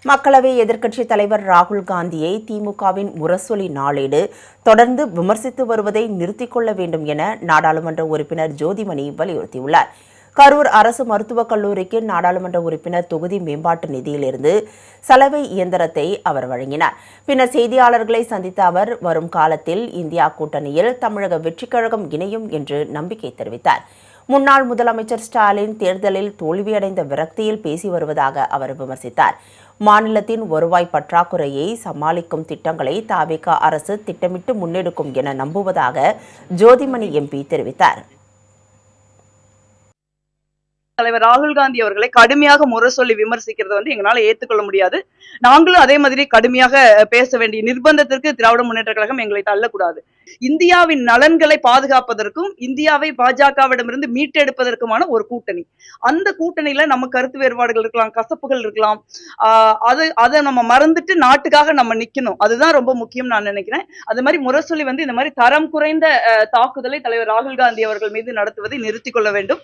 மக்களவை எதிர்க்கட்சித் தலைவர் ராகுல் காந்தியை திமுகவின் முரசொலி நாளேடு தொடர்ந்து விமர்சித்து வருவதை நிறுத்திக் கொள்ள வேண்டும் என நாடாளுமன்ற உறுப்பினர் ஜோதிமணி வலியுறுத்தியுள்ளார். கரூர் அரசு மருத்துவக் கல்லூரிக்கு நாடாளுமன்ற உறுப்பினர் தொகுதி மேம்பாட்டு நிதியிலிருந்து சலவை இயந்திரத்தை அவர் வழங்கினார். பின்னர் செய்தியாளர்களை சந்தித்த அவர் வரும் காலத்தில் இந்தியா கூட்டணியில் தமிழக வெற்றிக் கழகம் இணையும் என்று நம்பிக்கை தெரிவித்தார். முன்னாள் முதலமைச்சர் ஸ்டாலின் தேர்தலில் தோல்வியடைந்த விரக்தியில் பேசி வருவதாக அவர் விமர்சித்தார். மாநிலத்தின் வருவாய் பற்றாக்குறையை சமாளிக்கும் திட்டங்களை தவிக அரசு திட்டமிட்டு முன்னெடுக்கும் என நம்புவதாக ஜோதிமணி எம்பி தெரிவித்தார். தலைவர் ராகுல் காந்தி அவர்களை கடுமையாக முரசொல்லி விமர்சிக்கிறது எங்களால ஏற்றுக்கொள்ள முடியாது. நாங்களும் அதே மாதிரி கடுமையாக பேச வேண்டிய நிர்பந்தத்திற்கு திராவிட முன்னேற்ற கழகம் எங்களை தள்ளக்கூடாது. இந்தியாவின் நலன்களை பாதுகாப்பதற்கும் இந்தியாவை பாஜகவிடமிருந்து மீட்டெடுப்பதற்குமான ஒரு கூட்டணி. அந்த கூட்டணியில நம்ம கருத்து வேறுபாடுகள் இருக்கலாம், கசப்புகள் இருக்கலாம். அதை நம்ம மறந்துட்டு நாட்டுக்காக நம்ம நிக்கணும். அதுதான் ரொம்ப முக்கியம் நான் நினைக்கிறேன். அது மாதிரி முரசொல்லி இந்த மாதிரி தரம் குறைந்த தாக்குதலை தலைவர் ராகுல் காந்தி அவர்கள் மீது நடத்துவதை நிறுத்திக் கொள்ள வேண்டும்.